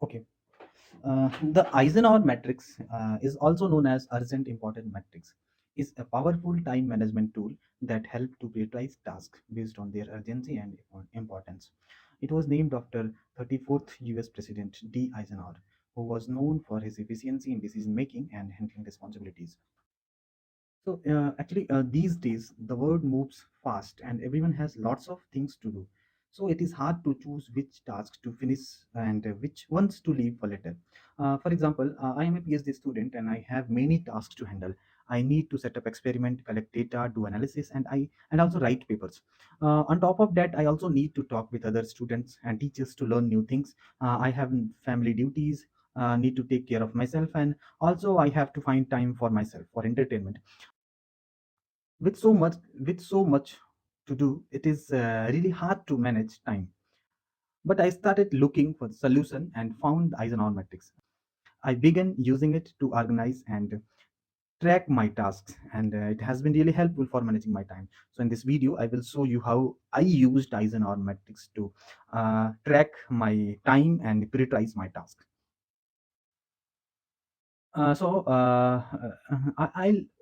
Okay. The Eisenhower matrix is also known as urgent important matrix, is a powerful time management tool that helps to prioritize tasks based on their urgency and importance. It was named after 34th US President D. Eisenhower, who was known for his efficiency in decision making and handling responsibilities. So these days the world moves fast and everyone has lots of things to do. So it is hard to choose which tasks to finish and which ones to leave for later. For example, I am a PhD student and I have many tasks to handle. I need to set up experiment, collect data, do analysis, and also write papers. On top of that, I also need to talk with other students and teachers to learn new things. I have family duties, need to take care of myself, and also I have to find time for myself for entertainment. With so much to do, it is really hard to manage time. But I started looking for the solution and found the Eisenhower matrix. I began using it to organize and track my tasks, and it has been really helpful for managing my time. So in this video I will show you how I used Eisenhower matrix to track my time and prioritize my tasks. I'll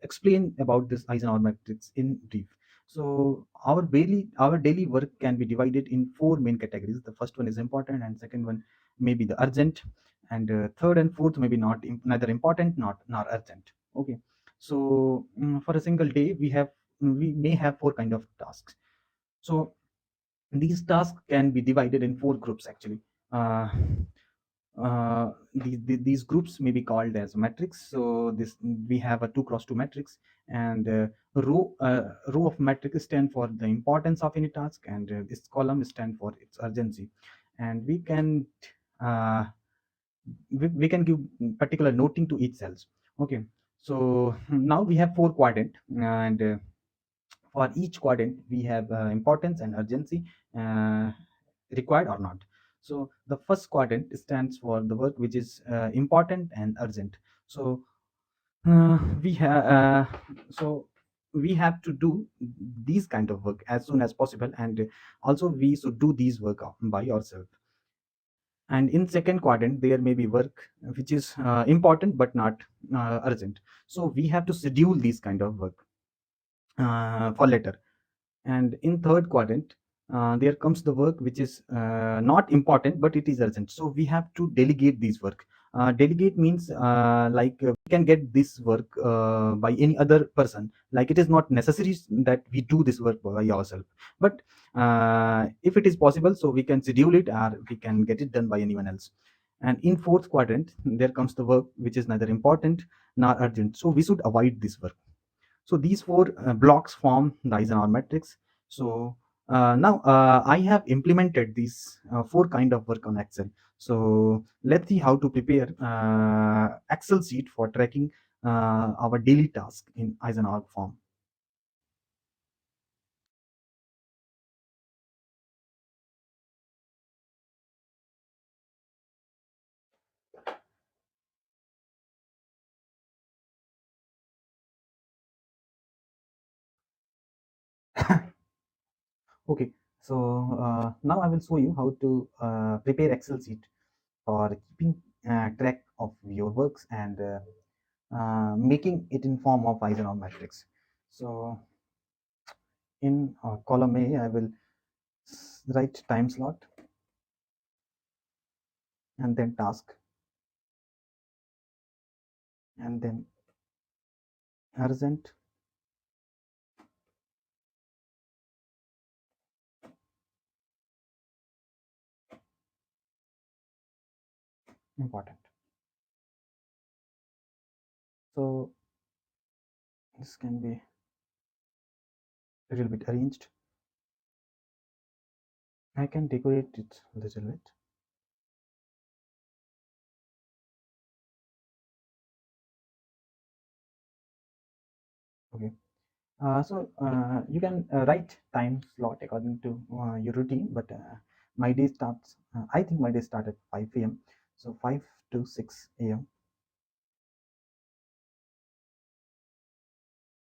explain about this Eisenhower matrix in brief. So our daily work can be divided in four main categories. The first one is important, and second one may be the urgent, and third and fourth may be neither important nor urgent. Okay. So for a single day, we may have four kind of tasks. So these tasks can be divided in four groups actually. Uh, these groups may be called as matrix. So this we have a 2 cross 2 matrix, and row of matrix stand for the importance of any task, and this column stand for its urgency. And uh, we can give particular noting to each cells. Okay. So now we have four quadrant, and for each quadrant we have importance and urgency required or not. So the first quadrant stands for the work which is important and urgent. So uh, we have so we have to do these kind of work as soon as possible, and also we should do these work by ourselves. And in second quadrant there may be work which is important but not urgent. So we have to schedule these kind of work for later. And in third quadrant there comes the work which is not important but it is urgent, so we have to delegate these work. Delegate means we can get this work by any other person, like it is not necessary that we do this work by ourselves, but if it is possible, so we can schedule it or we can get it done by anyone else. And in fourth quadrant there comes the work which is neither important nor urgent, so we should avoid this work. So these four blocks form the Eisenhower matrix. So now I have implemented these four kind of work on Excel. So let's see how to prepare Excel sheet for tracking our daily task in Eisenhower form. Okay, so now I will show you how to prepare Excel sheet for keeping track of your works and making it in form of Eisenhower matrix. So in column A, I will write time slot and then task and then urgent, important. So this can be a little bit arranged. I can decorate it a little bit. Okay. You can write time slot according to your routine, but my day starts. I think my day starts at 5 a.m. So 5 to 6 a.m.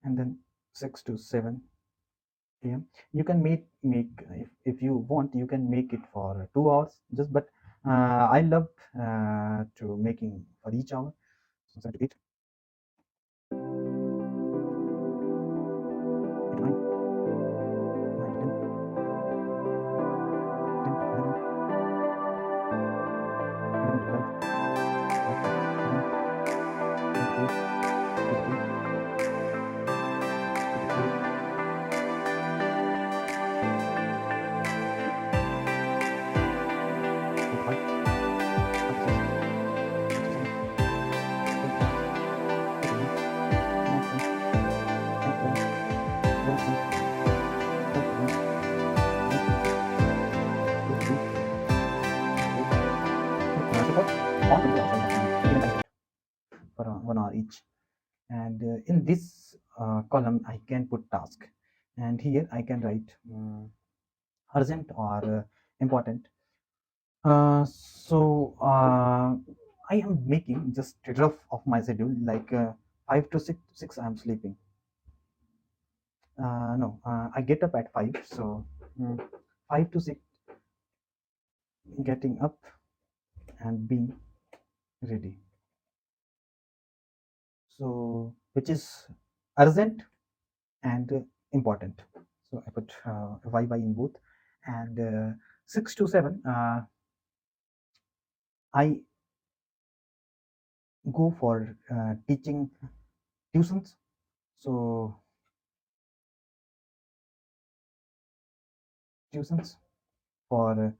and then 6 to 7 a.m. You can make if you want, you can make it for 2 hours just, but I love to making for each hour. So 7 to 8, 8 to 9, 9 to 10, 10 to 11, 11 to 12, 12 to 1, 1 to 2, 2 to 3, 3 to 4, 4 to 5, 5 to 6, 6 to 7, 7 to 8, 8 to 9, 9 to 10, 10 to 11, 11 to 12, 12 to 1, 1 to 2, 2 to 3, 4, suppose all 20 hours I have given time for 1 hour each. And in this column I can put task, and here I can write urgent or important. So I am making just a rough of my schedule, like 5 to 6 I am sleeping. No, I get up at 5, so 5 to 6 getting up and being ready. So which is urgent and important. So I put YY in both. And 6 to 7 I go for teaching tuitions. So tuitions for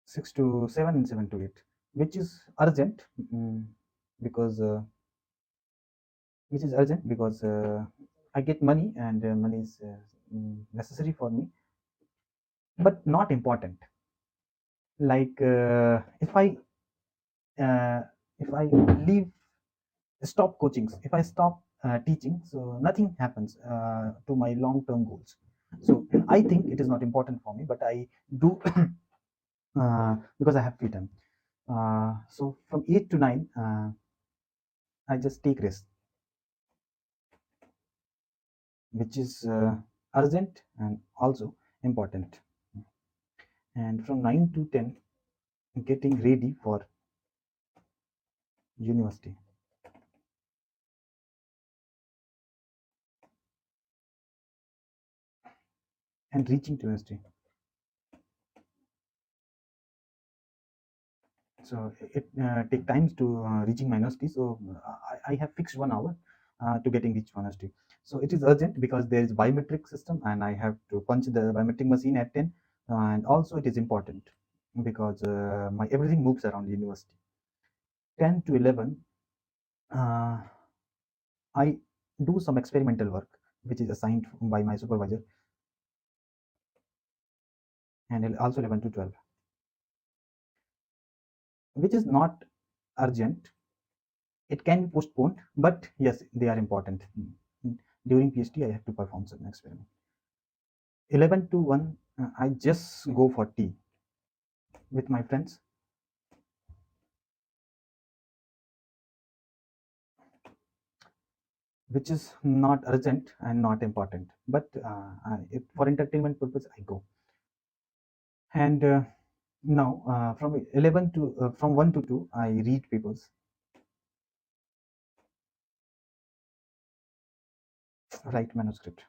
6 to 7 and 7 to 8, which is urgent, because I get money, and money is necessary for me, but not important. Like uh, if I leave, stop coachings, if I stop teaching, so nothing happens to my long term goals. So I think it is not important for me, but I do because I have free time. So from 8 to 9 I just take rest, which is urgent and also important. And from 9 to 10 getting ready for university and reaching to university. So it take times to reaching my university. So I have fixed 1 hour to getting reach university. So it is urgent because there is biometric system, and I have to punch the biometric machine at 10. And also it is important because my everything moves around university. 10 to 11 uh, I do some experimental work which is assigned by my supervisor, and also 11 to 12, which is not urgent. It can be postponed, but yes, they are important. During PhD, I have to perform some experiment. 11 to 1, I just go for tea with my friends, which is not urgent and not important, but if for entertainment purpose, I go. And now from 11 to from 1 to 2, I read papers, write manuscript,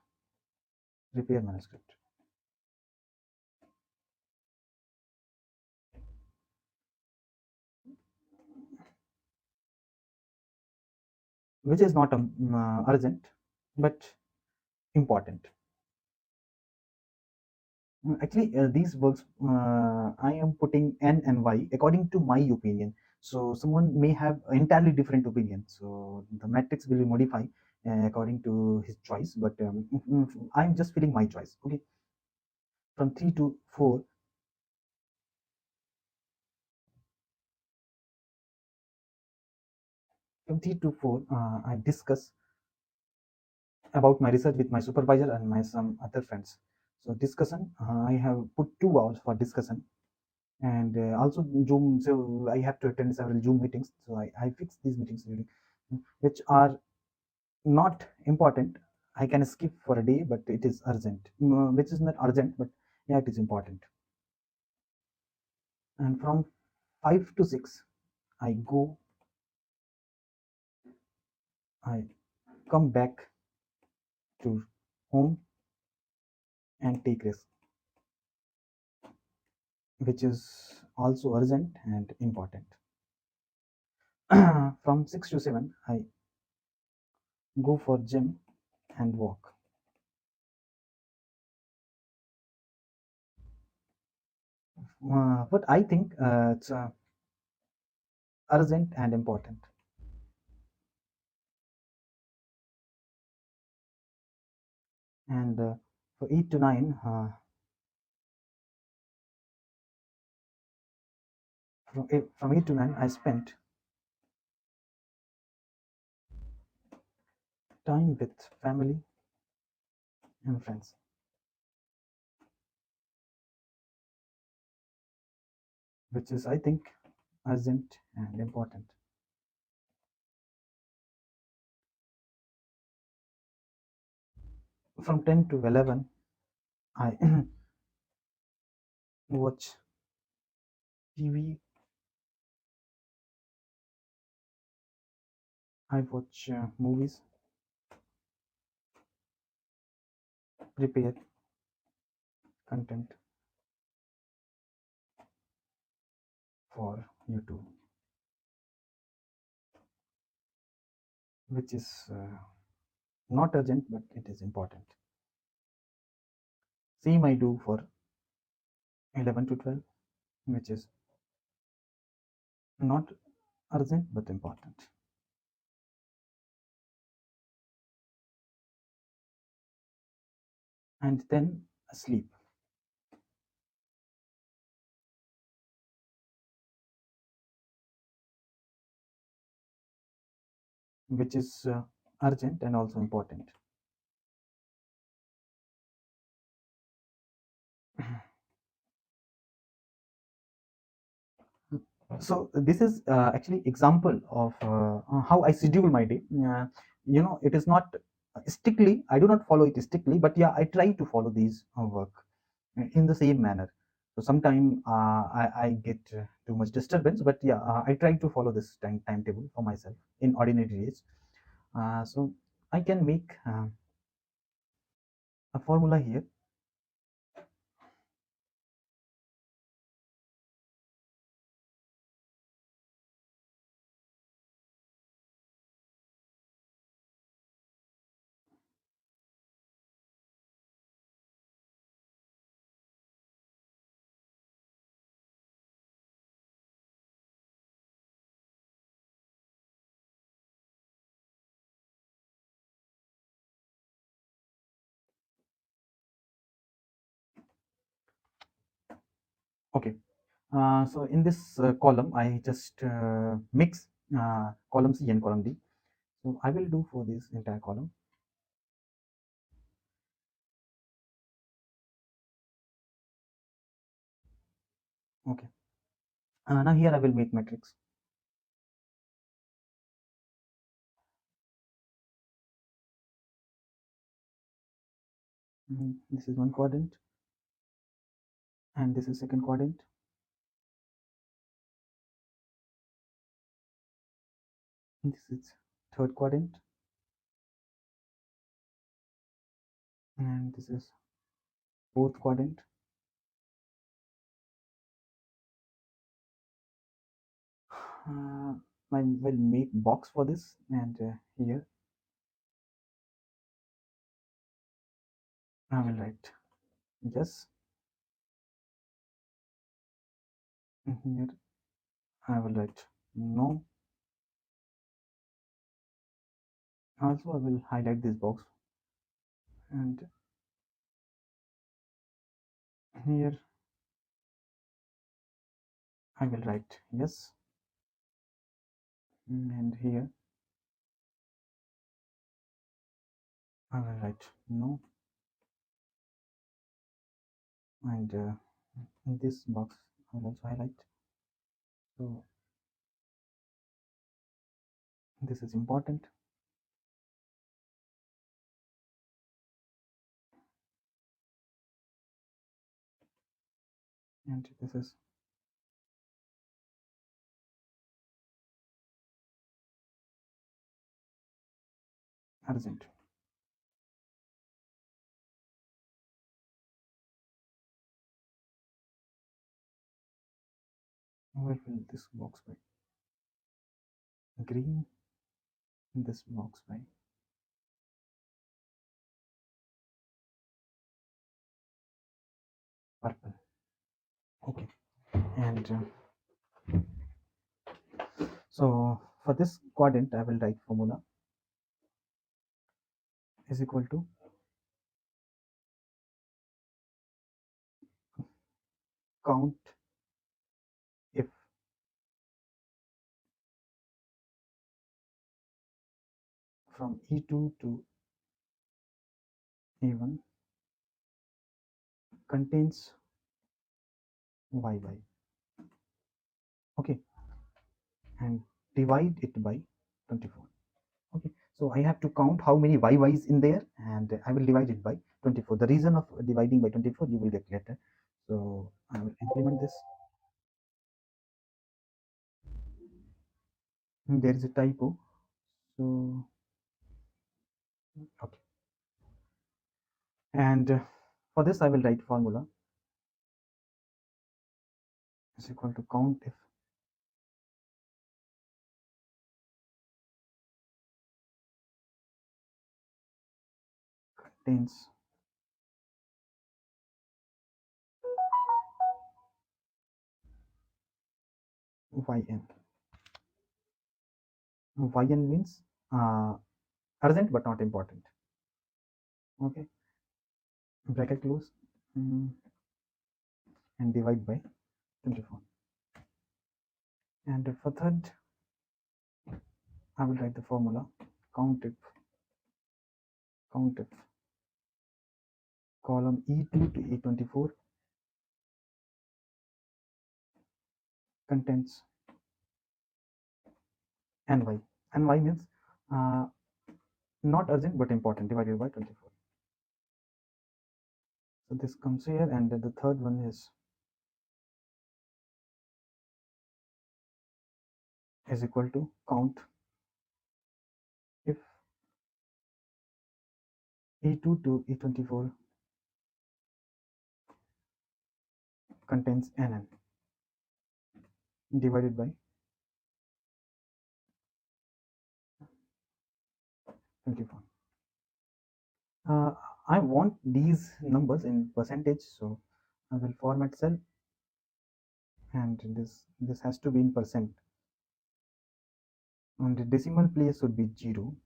prepare manuscript, which is not urgent but important. Actually, these works, I am putting N and Y according to my opinion. So someone may have entirely different opinion. So the matrix will be modified according to his choice. But I'm just feeling my choice. Okay, from 3 to 4, from 3 to 4, I discuss about my research with my supervisor and my some other friends. So discussion, I have put 2 hours for discussion, and also Zoom. So I have to attend several Zoom meetings. So I fix these meetings really, which are not important. I can skip for a day, but it is urgent, which is not urgent, but yeah, it is important. And from 5 to 6, I go, I come back to home and take rest, which is also urgent and important. From 6 to 7, I go for gym and walk. But I think it's urgent and important. And for 8 to 9, from 8 to 9, I spent time with family and friends, which is, I think, urgent and important. From 10 to 11, I watch TV, I watch movies, prepare content for YouTube, which is not urgent, but it is important. Same I do for 11 to 12, which is not urgent but important. And then sleep, which is urgent and also important. So this is actually example of how I schedule my day. It is not strictly, I do not follow it strictly, but yeah, I try to follow these work in the same manner. So sometime I get too much disturbance, but yeah, I try to follow this timetable for myself in ordinary days. So I can make a formula here. Okay. So in this column, I just mix column C and column D. So I will do for this entire column. Okay. Now here I will make matrix. This is one quadrant, and this is second quadrant. This is third quadrant, and this is fourth quadrant. I will make box for this, and here I will write yes. And here I will write no. Also, I will highlight this box, and here I will write yes, and here I will write no, and in this box I will also highlight. So this is important, and this is urgent. I will fill this box by green, this box by purple. Okay, and so for this quadrant, I will write formula is equal to count if from E2 to E1 contains yy. Okay, and divide it by 24. Okay, so I have to count how many yy's in there, and I will divide it by 24. The reason of dividing by 24 you will get later. So I will implement this. There is a typo, so okay, and for this I will write formula is equal to count if contains yn. Yn means urgent but not important. Okay, bracket close, and divide by 24. And for third, I will write the formula count if column E2 to E24 contains ny. Ny means not urgent but important, divided by 24. So this comes here, and the third one is equal to count if E2 to E24 contains nn, divided by 24. I want these numbers in percentage, so I will format cell, and this has to be in percent, and the decimal place should be 0.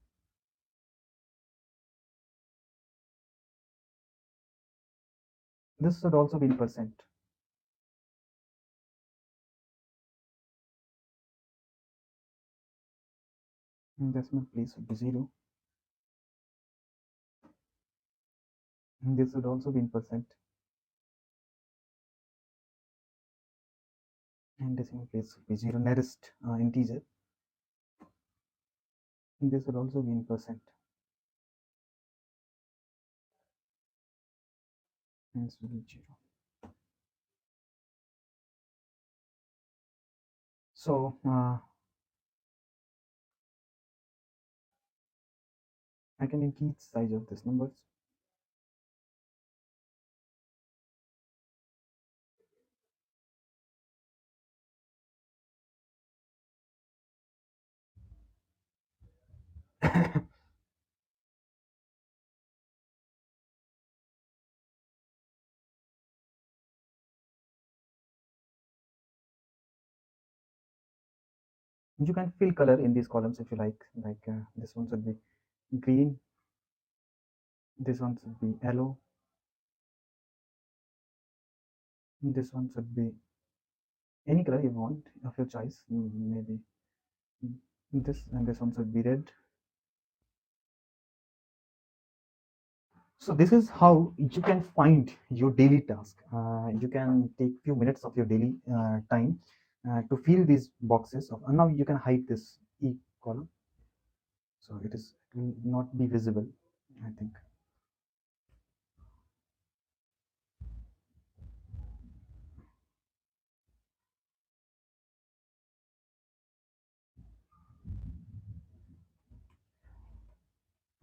This should also be in percent. And decimal place should be 0. And this should also be in percent. And decimal place should be 0, nearest integer. And this would also be in percent. And this will be 0. So I can increase size of these numbers. You can fill color in these columns if you like this one should be green, this one should be yellow, this one should be any color you want of your choice, maybe this, and this one should be red. So this is how you can find your daily task. You can take few minutes of your daily time to fill these boxes of, and now you can hide this e column, so it will not be visible, I think.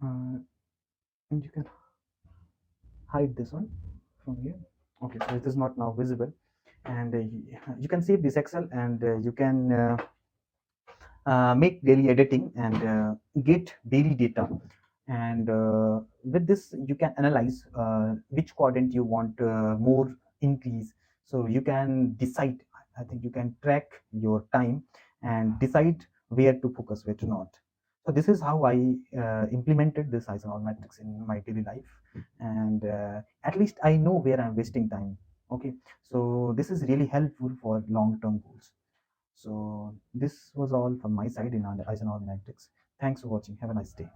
uh, and you can hide this one from here. Okay, so it is not now visible, and you can save this Excel, and you can make daily editing and get daily data. And with this, you can analyze which quadrant you want more increase. So you can decide. I think you can track your time and decide where to focus, where to not. So this is how I implemented this Eisenhower matrix in my daily life, and at least I know where I'm wasting time. Okay, so this is really helpful for long-term goals. So this was all from my side in Eisenhower Matrix. Thanks for watching. Have a nice day.